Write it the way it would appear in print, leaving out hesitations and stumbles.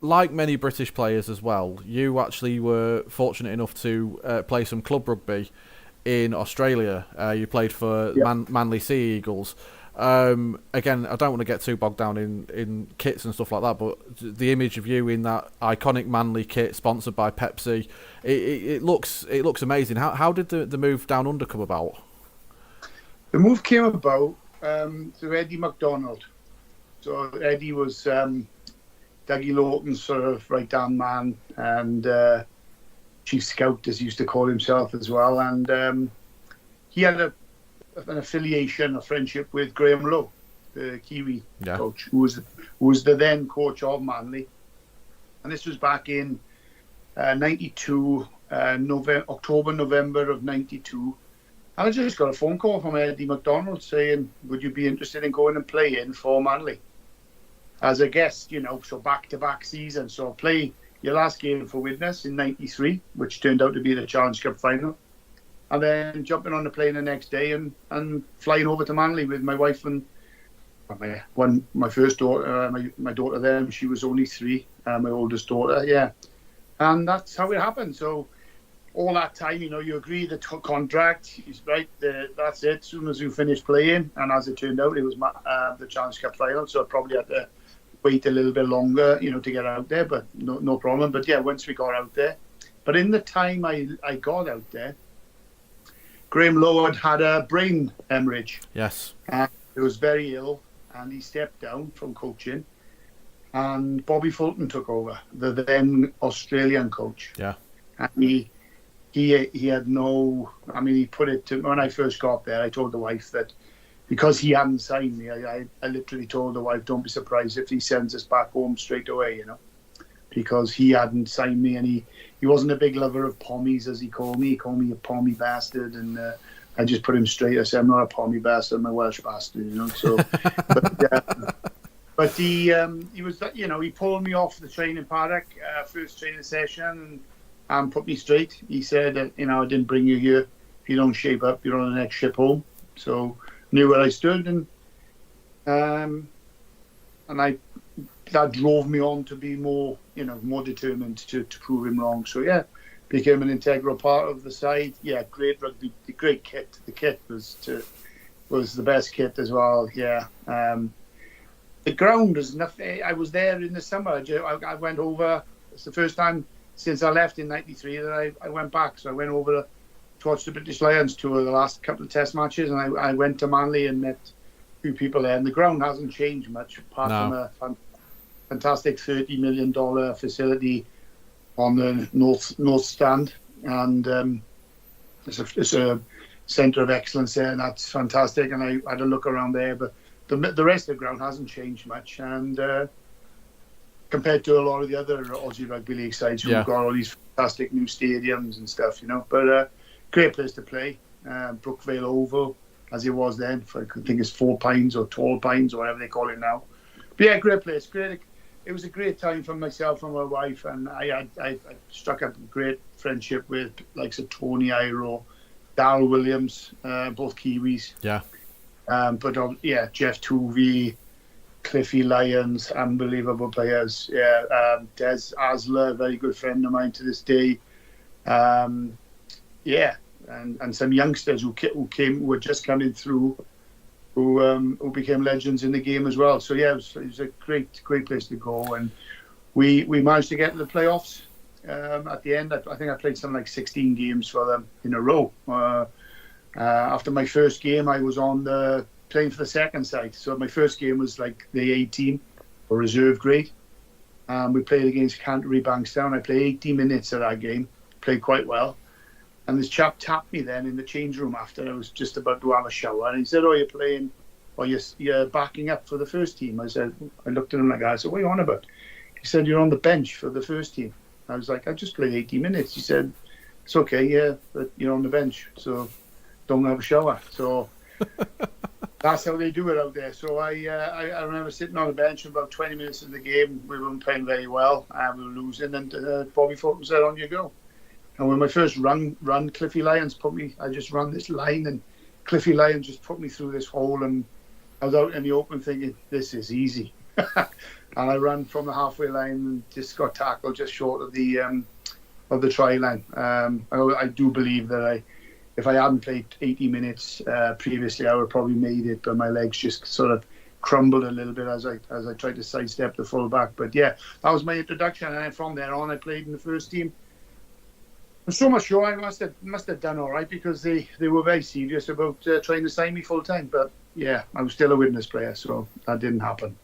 like many British players as well, you actually were fortunate enough to play some club rugby in Australia. You played for Yeah. Manly Sea Eagles. Again, I don't want to get too bogged down in kits and stuff like that, but the image of you in that iconic Manly kit sponsored by Pepsi, it looks amazing. How did the move down under come about? The move came about through Eddie McDonald. So Eddie was Dougie Lawton's sort of right-hand man and chief scout, as he used to call himself as well. And he had an affiliation, a friendship with Graham Lowe, the Kiwi coach, who was the then coach of Manly. And this was back in 92, October, November of 92. And I just got a phone call from Eddie McDonald saying, would you be interested in going and playing for Manly as a guest, so back-to-back season. So play your last game for Widnes in 93, which turned out to be the Challenge Cup final. And then jumping on the plane the next day and flying over to Manly with my wife and my first daughter, my daughter then, she was only 3, my oldest daughter, yeah. And that's how it happened. So all that time, you agree the contract, he's right, that's it, as soon as you finish playing. And as it turned out, it was the Challenge Cup final, so I probably had to wait a little bit longer, to get out there, but no problem. But yeah, once we got out there. But in the time I got out there, Graham Lowe had a brain hemorrhage. Yes. And he was very ill, and he stepped down from coaching. And Bobby Fulton took over, the then Australian coach. Yeah. And he had no... I mean, he put it to... When I first got there, I told the wife that because he hadn't signed me, I literally told the wife, don't be surprised if he sends us back home straight away, because he hadn't signed me, and he wasn't a big lover of pommies, as he called me. He called me a Pommie bastard, and I just put him straight. I said, I'm not a Pommie bastard, I'm a Welsh bastard, So, but he was, he pulled me off the training paddock, first training session, and put me straight. He said, I didn't bring you here. If you don't shape up, you're on the next ship home. So knew where I stood, and that drove me on to be more determined to prove him wrong. So yeah, became an integral part of the side. Yeah, great rugby, great kit. The kit was the best kit as well. Yeah, the ground was nothing. I was there in the summer. I went over. It's the first time since I left in '93 that I went back. So I went over to watch the British Lions tour the last couple of Test matches, and I went to Manly and met a few people there. And the ground hasn't changed much, apart from a fantastic $30 million facility on the north stand, and it's a centre of excellence there, and that's fantastic. And I had a look around there, but the rest of the ground hasn't changed much, and compared to a lot of the other Aussie rugby league sides who've got all these fantastic new stadiums and stuff, But great place to play, Brookvale Oval, as it was then. I think it's 4 Pines or Tall Pines or whatever they call it now. But yeah, great place, great. It was a great time for myself and my wife, and I struck up a great friendship with likes of Tony Iro, Dal Williams, both Kiwis. Yeah. But Jeff Tuvey, Cliffy Lyons, unbelievable players. Yeah, Des Asler, very good friend of mine to this day. And some youngsters who were just coming through, who became legends in the game as well. So yeah, it was a great place to go, and we managed to get to the playoffs at the end. I think I played something like 16 games for them in a row. After my first game, I was playing for the second side. So my first game was like the A team or reserve grade. We played against Canterbury Bankstown. I played 80 minutes of that game. Played quite well. And this chap tapped me then in the change room after I was just about to have a shower, and he said, "Oh, you're playing, or you're backing up for the first team." I looked at him like that. I said, "What are you on about?" He said, "You're on the bench for the first team." I was like, "I just played 80 minutes." He said, "It's okay, yeah, but you're on the bench, so don't have a shower." So that's how they do it out there. So I remember sitting on the bench for about 20 minutes of the game. We weren't playing very well, we were losing, and Bobby Fulton said, "On you go." And when my first run, Cliffy Lyons I just ran this line, and Cliffy Lyons just put me through this hole, and I was out in the open thinking, this is easy. and I ran from the halfway line and just got tackled just short of the try line. I do believe that if I hadn't played 80 minutes previously, I would have probably made it, but my legs just sort of crumbled a little bit as I tried to sidestep the fullback. But yeah, that was my introduction, and then from there on, I played in the first team. I'm so much sure I must have done all right, because they were very serious about trying to sign me full time. But yeah, I was still a Widnes player, so that didn't happen.